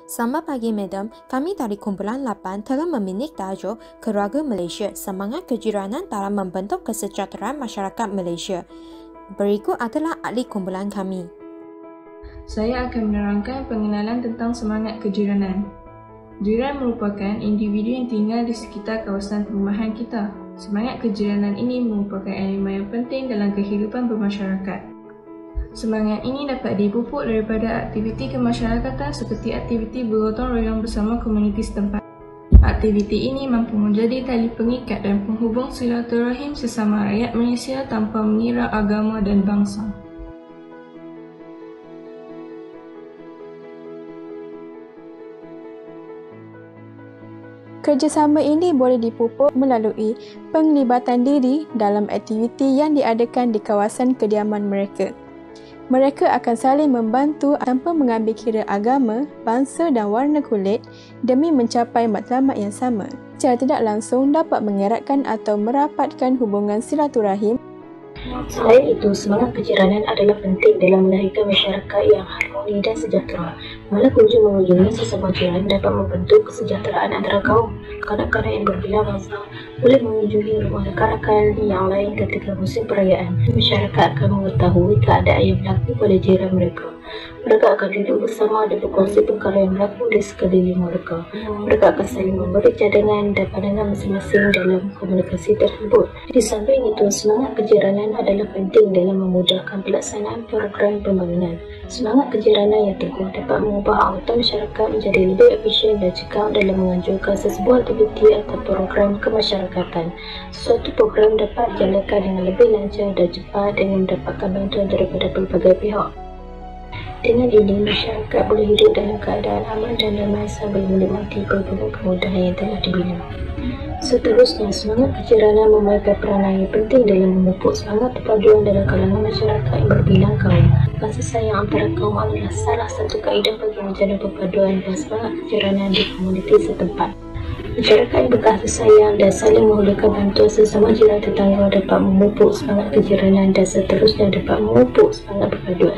Selamat pagi, Madam. Kami dari Kumpulan 8 telah memilih tajuk Keluarga Malaysia, Semangat Kejiranan dalam Membentuk Kesejahteraan Masyarakat Malaysia. Berikut adalah ahli kumpulan kami. Saya akan menerangkan pengenalan tentang semangat kejiranan. Jiran merupakan individu yang tinggal di sekitar kawasan perumahan kita. Semangat kejiranan ini merupakan elemen yang penting dalam kehidupan bermasyarakat. Semangat ini dapat dipupuk daripada aktiviti kemasyarakatan seperti aktiviti bergotong royong bersama komuniti setempat. Aktiviti ini mampu menjadi tali pengikat dan penghubung silaturahim sesama rakyat Malaysia tanpa mengira agama dan bangsa. Kerjasama ini boleh dipupuk melalui penglibatan diri dalam aktiviti yang diadakan di kawasan kediaman mereka. Mereka akan saling membantu tanpa mengambil kira agama, bangsa dan warna kulit demi mencapai matlamat yang sama. Secara tidak langsung dapat mengeratkan atau merapatkan hubungan silaturahim. Selain itu, semangat kejiranan adalah penting dalam melahirkan masyarakat yang harmoni dan sejahtera. Mana kunjung mengunjungi sesama jiran dapat membentuk kesejahteraan antara kaum. Kanak-kanak yang berbilang bangsa boleh mengunjungi rumah rakan-rakan yang lain ketika musim perayaan. Masyarakat akan mengetahui keadaan yang berlaku pada jiran mereka. Mereka akan duduk bersama dan berkongsi perkara yang berlaku di sekeliling mereka. Mereka akan saling memberi cadangan dan pandangan masing-masing dalam komunikasi tersebut. Di samping itu, semangat kejiranan adalah penting dalam memudahkan pelaksanaan program pembangunan. Semangat kejiranan yang teguh dapat mengubah anggota masyarakat menjadi lebih efisien dan cekal dalam menganjurkan sesebuah aktiviti atau program kemasyarakatan. Suatu program dapat dijalankan dengan lebih lancar dan cepat dengan mendapatkan bantuan daripada pelbagai pihak. Dengan ini, masyarakat boleh hidup dalam keadaan aman dan damai sambil menikmati pelbagai kemudahan yang telah dibina. Seterusnya, semangat kejiranan memainkan peranan yang penting dalam memupuk semangat perpaduan dalam kalangan masyarakat yang berbilang kaum. Kasih sayang antara kaum adalah salah satu kaedah bagi menjaga perpaduan dan semangat kejiranan di komuniti setempat. Masyarakat yang berkasih sayang dan saling memulakan bantuan sesama jiran tetangga dapat memupuk semangat kejiranan dan seterusnya dapat memupuk semangat perpaduan.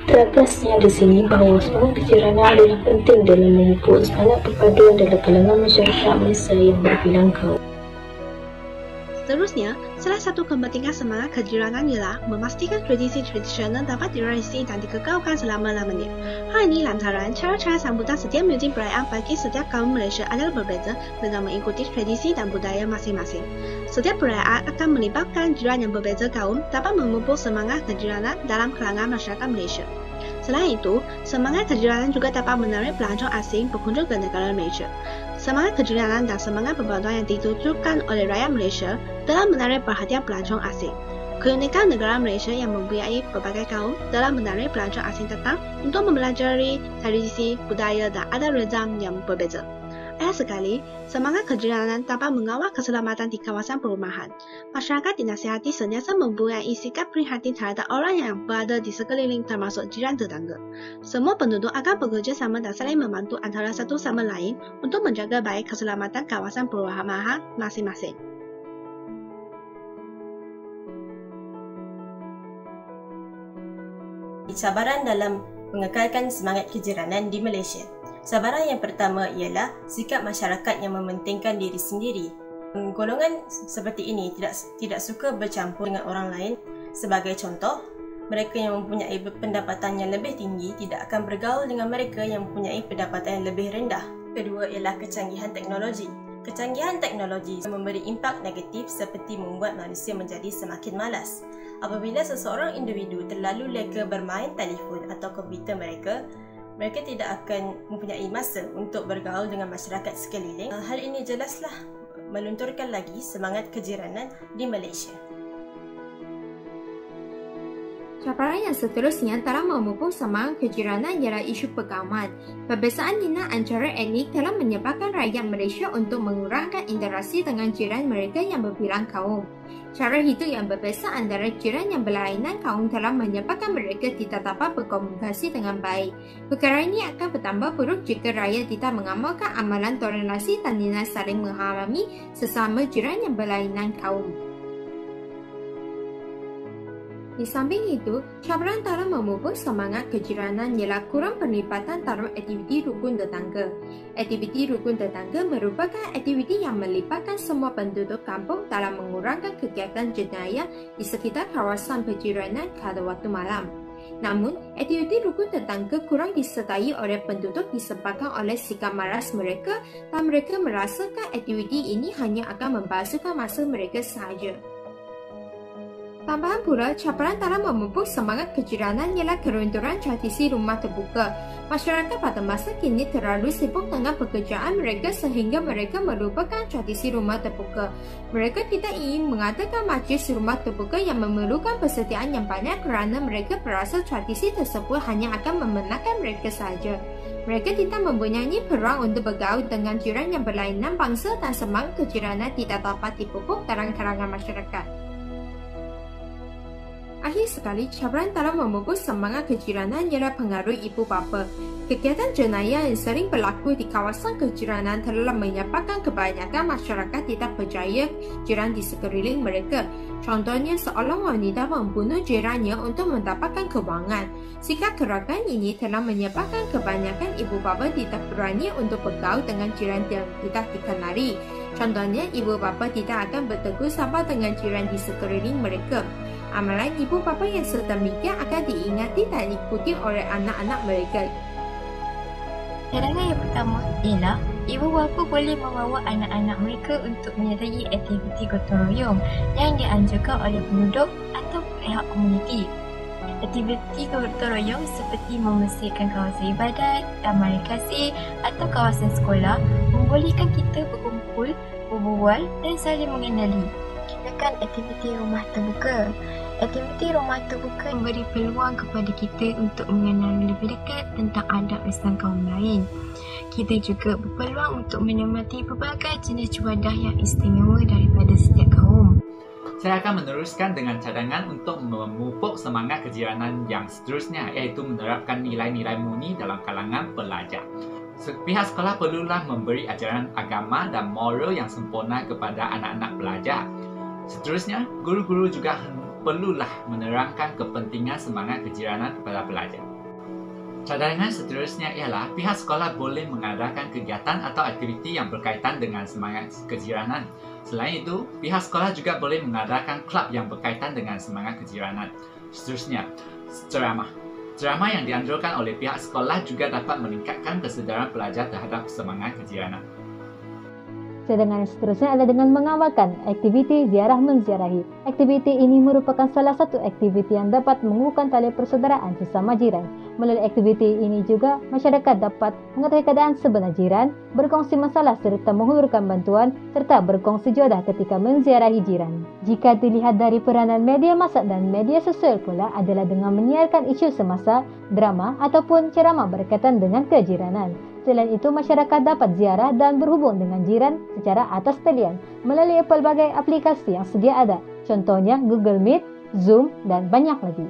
Tegasnya di sini bahawa semangat kejiranan adalah penting dalam memupuk semangat perpaduan dalam kalangan masyarakat Malaysia yang berbilang kaum. Seterusnya, salah satu kepentingan semangat kejiranan ialah memastikan tradisi tradisional dapat dirahsiai dan dikekalkan selama-lamanya. Hal ini lantaran cara-cara sambutan setiap musim perayaan bagi setiap kaum Malaysia adalah berbeza dengan mengikuti tradisi dan budaya masing-masing. Setiap perayaan akan melibatkan jiran yang berbeza kaum dapat memupuk semangat kejiranan dalam kalangan masyarakat Malaysia. Selain itu, semangat kejiranan juga dapat menarik pelancong asing berkunjung ke negara Malaysia. Semangat kejiranan dan semangat perpaduan yang ditujukan oleh rakyat Malaysia telah menarik perhatian pelancong asing. Keunikan negara Malaysia yang mempunyai berbagai kaum telah menarik pelancong asing datang untuk mempelajari tradisi, budaya dan adat rezam yang berbeza. Ayat sekali, semangat kejiranan dapat mengawal keselamatan di kawasan perumahan. Masyarakat dinasihati sentiasa mempunyai sikap prihatin terhadap orang yang berada di sekeliling termasuk jiran tetangga. Semua penduduk akan bekerjasama dan saling membantu antara satu sama lain untuk menjaga baik keselamatan kawasan perumahan masing-masing. Cabaran dalam mengekalkan semangat kejiranan di Malaysia. Cabaran yang pertama ialah sikap masyarakat yang mementingkan diri sendiri. Golongan seperti ini tidak suka bercampur dengan orang lain. Sebagai contoh, mereka yang mempunyai pendapatan yang lebih tinggi tidak akan bergaul dengan mereka yang mempunyai pendapatan yang lebih rendah. Kedua ialah kecanggihan teknologi. Kecanggihan teknologi memberi impak negatif seperti membuat manusia menjadi semakin malas. Apabila seseorang individu terlalu leka bermain telefon atau komputer mereka tidak akan mempunyai masa untuk bergaul dengan masyarakat sekeliling. Hal ini jelaslah melunturkan lagi semangat kejiranan di Malaysia. Cabaran yang seterusnya dalam memupuk semangat kejiranan ialah isu pergauman. Perbezaan minat antara etnik telah menyebabkan rakyat Malaysia untuk mengurangkan interaksi dengan jiran mereka yang berbilang kaum. Cara hidup yang berbeza antara jiran yang berlainan kaum telah menyebabkan mereka tidak dapat berkomunikasi dengan baik. Perkara ini akan bertambah buruk jika rakyat tidak mengamalkan amalan toleransi dan nilai saling memahami sesama jiran yang berlainan kaum. Di samping itu, cabaran dalam memupuk semangat kejiranan ialah kurang penglibatan dalam aktiviti rukun tetangga. Aktiviti rukun tetangga merupakan aktiviti yang melibatkan semua penduduk kampung dalam mengurangkan kegiatan jenayah di sekitar kawasan penjiranan pada waktu malam. Namun, aktiviti rukun tetangga kurang disertai oleh penduduk disebabkan oleh sikap malas mereka dan mereka merasakan aktiviti ini hanya akan membasuhkan masa mereka sahaja. Tambahan pula, cabaran dalam memupuk semangat kejiranan ialah keruntuhan tradisi rumah terbuka. Masyarakat pada masa kini terlalu sibuk dengan pekerjaan mereka sehingga mereka melupakan tradisi rumah terbuka. Mereka tidak ingin mengadakan majlis rumah terbuka yang memerlukan persediaan yang banyak kerana mereka berasa tradisi tersebut hanya akan memenatkan mereka sahaja. Mereka tidak mempunyai peluang untuk bergaul dengan jiran yang berlainan bangsa dan semangat kejiranan tidak dapat dipupuk dalam kalangan masyarakat. Akhir sekali, cabaran dalam memupuk semangat kejiranan ialah pengaruh ibu bapa. Kegiatan jenayah yang sering berlaku di kawasan kejiranan telah menyebabkan kebanyakan masyarakat tidak percaya jiran di sekeliling mereka. Contohnya, seorang wanita membunuh jirannya untuk mendapatkan kewangan. Sikap gerakan ini telah menyebabkan kebanyakan ibu bapa tidak berani untuk bergaul dengan jiran yang tidak dikenali. Contohnya, ibu bapa tidak akan bertegur sapa dengan jiran di sekeliling mereka. Amalan ibu bapa yang sedemikian akan diingati dan diikuti oleh anak-anak mereka. Cadangan yang pertama ialah ibu bapa boleh membawa anak-anak mereka untuk menyertai aktiviti gotong royong yang dianjurkan oleh penduduk atau pihak komuniti. Aktiviti gotong royong seperti membersihkan kawasan ibadat, taman rekreasi atau kawasan sekolah membolehkan kita berkumpul, berbual dan saling mengenali. Gunakan aktiviti rumah terbuka. Aktiviti rumah terbuka memberi peluang kepada kita untuk mengenal lebih dekat tentang adab Islam kaum lain. Kita juga berpeluang untuk menikmati pelbagai jenis juadah yang istimewa daripada setiap kaum. Saya akan meneruskan dengan cadangan untuk memupuk semangat kejiranan yang seterusnya, iaitu menerapkan nilai-nilai murni dalam kalangan pelajar. Pihak sekolah perlulah memberi ajaran agama dan moral yang sempurna kepada anak-anak pelajar. Seterusnya, guru-guru juga perlulah menerangkan kepentingan semangat kejiranan kepada pelajar. Cadangan seterusnya ialah pihak sekolah boleh mengadakan kegiatan atau aktiviti yang berkaitan dengan semangat kejiranan. Selain itu, pihak sekolah juga boleh mengadakan klub yang berkaitan dengan semangat kejiranan. Seterusnya, ceramah. Ceramah yang dianjurkan oleh pihak sekolah juga dapat meningkatkan kesedaran pelajar terhadap semangat kejiranan. Cadangan yang seterusnya adalah dengan mengamalkan aktiviti ziarah menziarahi. Aktiviti ini merupakan salah satu aktiviti yang dapat mengukuhkan tali persaudaraan sesama jiran. Melalui aktiviti ini juga, masyarakat dapat mengetahui keadaan sebenar jiran, berkongsi masalah serta menghulurkan bantuan, serta berkongsi jodoh ketika menziarahi jiran. Jika dilihat dari peranan media massa dan media sosial pula adalah dengan menyiarkan isu semasa, drama ataupun ceramah berkaitan dengan kejiranan. Selain itu, masyarakat dapat ziarah dan berhubung dengan jiran secara atas talian melalui pelbagai aplikasi yang sedia ada. Contohnya Google Meet, Zoom dan banyak lagi.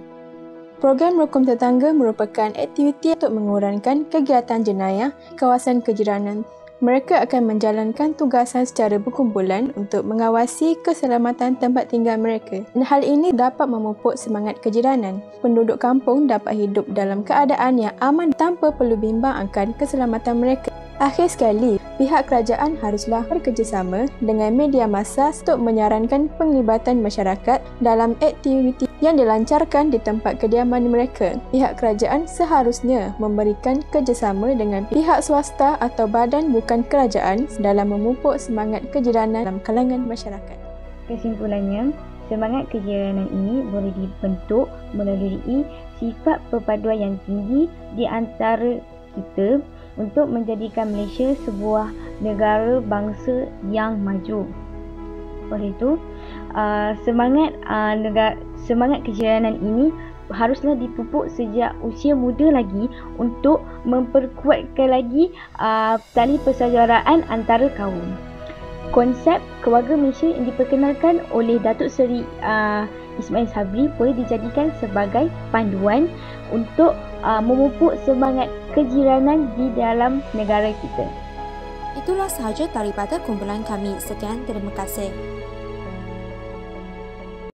Program Rukun Tetangga merupakan aktiviti untuk mengurangkan kegiatan jenayah kawasan kejiranan. Mereka akan menjalankan tugasan secara berkumpulan untuk mengawasi keselamatan tempat tinggal mereka. Dan hal ini dapat memupuk semangat kejiranan. Penduduk kampung dapat hidup dalam keadaan yang aman tanpa perlu bimbang akan keselamatan mereka. Akhir sekali, pihak kerajaan haruslah bekerjasama dengan media massa untuk menyarankan penglibatan masyarakat dalam aktiviti yang dilancarkan di tempat kediaman mereka. Pihak kerajaan seharusnya memberikan kerjasama dengan pihak swasta atau badan bukan kerajaan dalam memupuk semangat kejiranan dalam kalangan masyarakat. Kesimpulannya, semangat kejiranan ini boleh dibentuk melalui sifat perpaduan yang tinggi di antara kita untuk menjadikan Malaysia sebuah negara bangsa yang maju. Oleh itu, semangat kejiranan ini haruslah dipupuk sejak usia muda lagi untuk memperkuatkan lagi tali persaudaraan antara kaum. Konsep keluarga Malaysia yang diperkenalkan oleh Datuk Seri Ismail Sabri boleh dijadikan sebagai panduan untuk memupuk semangat kejiranan di dalam negara kita. Itulah sahaja daripada kumpulan kami. Sekian, terima kasih.